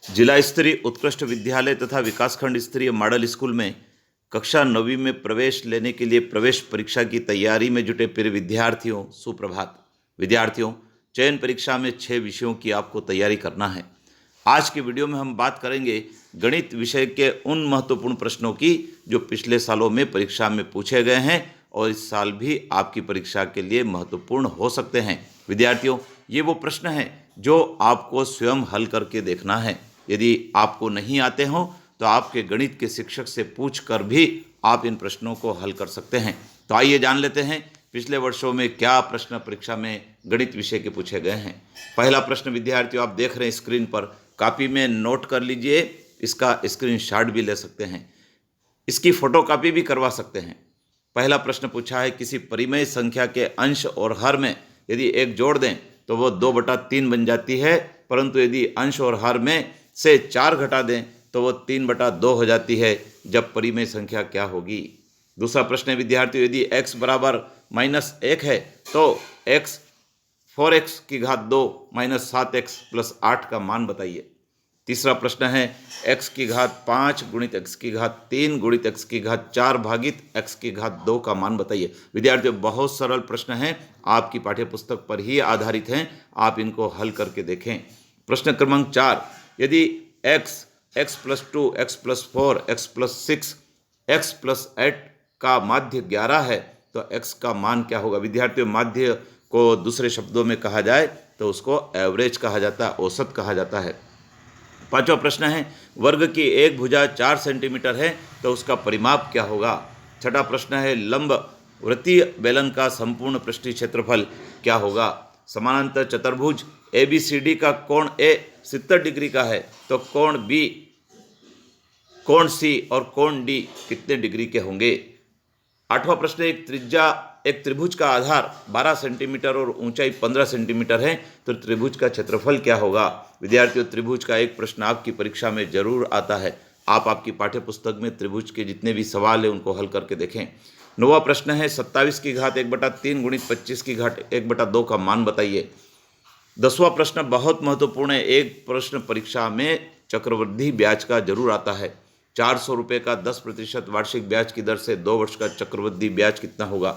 जिला स्तरीय उत्कृष्ट विद्यालय तथा विकासखंड स्तरीय मॉडल स्कूल में कक्षा 9वीं में प्रवेश लेने के लिए प्रवेश परीक्षा की तैयारी में जुटे प्रिय विद्यार्थियों, सुप्रभात। विद्यार्थियों, चयन परीक्षा में 6 विषयों की आपको तैयारी करना है। आज की वीडियो में हम बात करेंगे गणित विषय के उन महत्वपूर्ण प्रश्नों की जो पिछले सालों में परीक्षा में पूछे गए हैं और इस साल भी आपकी परीक्षा के लिए महत्वपूर्ण हो सकते हैं। विद्यार्थियों, ये वो प्रश्न हैं जो आपको स्वयं हल करके देखना है। यदि आपको नहीं आते हों तो आपके गणित के शिक्षक से पूछ कर भी आप इन प्रश्नों को हल कर सकते हैं। तो आइए जान लेते हैं पिछले वर्षों में क्या प्रश्न परीक्षा में गणित विषय के पूछे गए हैं। पहला प्रश्न विद्यार्थियों आप देख रहे हैं स्क्रीन पर, कॉपी में नोट कर लीजिए, इसका स्क्रीनशॉट भी ले सकते हैं, इसकी फोटोकॉपी भी करवा सकते हैं। पहला प्रश्न पूछा है, किसी परिमेय संख्या के अंश और हर में यदि 1 जोड़ दें तो वो 2/3 बन जाती है, परंतु यदि अंश और हर में से 4 घटा दें तो वो 3/2 हो जाती है। जब परिमेय संख्या क्या होगी। दूसरा प्रश्न है विद्यार्थियों, यदि x बराबर -1 है तो x 4x की घात 2 माइनस 7x प्लस 8 का मान बताइए। तीसरा प्रश्न है, x की घात 5 गुणित x की घात 3 गुणित x की घात 4 भागित x की घात 2 का मान बताइए। विद्यार्थियों बहुत सरल प्रश्न हैं, आपकी पाठ्यपुस्तक पर ही आधारित हैं, आप इनको हल करके देखें। प्रश्न क्रमांक 4, यदि x + 2 x + 4 x + 6 x + 8 का माध्य 11 है तो x का मान क्या होगा। विद्यार्थियों माध्य को दूसरे शब्दों में कहा जाए तो उसको एवरेज कहा जाता है, औसत कहा जाता है। पांचवा प्रश्न है, वर्ग की एक भुजा 4 सेंटीमीटर है तो उसका परिमाप क्या होगा। छठा प्रश्न है, लंब वृत्तीय बेलन का संपूर्ण पृष्ठीय क्षेत्रफल क्या होगा। समानांतर चतुर्भुज ABCD का कोण A 70 डिग्री का है तो कोण B, कोण C और कोण D कितने डिग्री के होंगे। आठवां प्रश्न, एक त्रिभुज का आधार 12 सेंटीमीटर और ऊंचाई 15 सेंटीमीटर है तो त्रिभुज का क्षेत्रफल क्या होगा। विद्यार्थियों त्रिभुज का एक प्रश्न आपकी परीक्षा में जरूर आता है, आप आपकी पाठ्यपुस्तक में त्रिभुज के जितने भी सवाल हैं उनको हल करके देखें। 9वां प्रश्न है, 27 की घात 1/3 गुणित 25 की घात 1/2 का मान बताइए। 10वां प्रश्न बहुत महत्वपूर्ण है, एक प्रश्न परीक्षा में चक्रवृद्धि ब्याज का जरूर आता है। 400 रुपये का 10% वार्षिक ब्याज की दर से 2 वर्ष का चक्रवृद्धि ब्याज कितना होगा।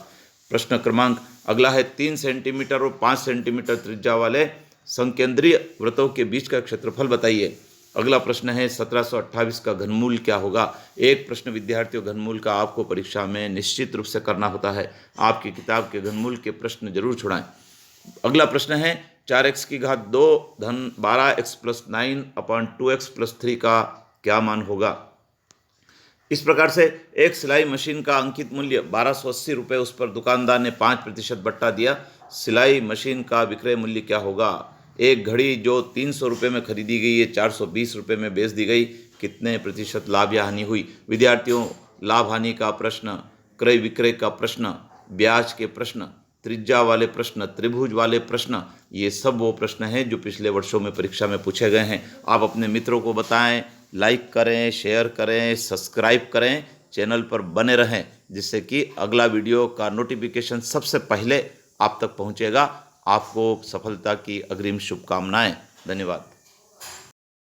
प्रश्न क्रमांक अगला है, 3 सेंटीमीटर और 5 सेंटीमीटर त्रिज्या वाले संकेंद्रीय वृत्तों के बीच का क्षेत्रफल बताइए। अगला प्रश्न है, 1728 का घनमूल क्या होगा। एक प्रश्न विद्यार्थियों घनमूल का आपको परीक्षा में निश्चित रूप से करना होता है, आपकी किताब के घनमूल के प्रश्न जरूर छुड़ाएं। अगला प्रश्न है, 4x की घात 2 धन 12x + 9 अपॉन 2x + 3 का क्या मान होगा। इस प्रकार से एक सिलाई मशीन का अंकित मूल्य 1280 रुपये, उस पर दुकानदार ने 5% बट्टा दिया, सिलाई मशीन का विक्रय मूल्य क्या होगा। एक घड़ी जो 300 रुपये में खरीदी गई है 420 रुपये में बेच दी गई, कितने प्रतिशत लाभ या हानि हुई। विद्यार्थियों लाभ हानि का प्रश्न, क्रय विक्रय का प्रश्न, ब्याज के प्रश्न, त्रिज्या वाले प्रश्न, त्रिभुज वाले प्रश्न, ये सब वो प्रश्न हैं जो पिछले वर्षों में परीक्षा में पूछे गए हैं। आप अपने मित्रों को बताएं, लाइक करें, शेयर करें, सब्सक्राइब करें, चैनल पर बने रहें जिससे कि अगला वीडियो का नोटिफिकेशन सबसे पहले आप तक पहुंचेगा। आपको सफलता की अग्रिम शुभकामनाएं। धन्यवाद।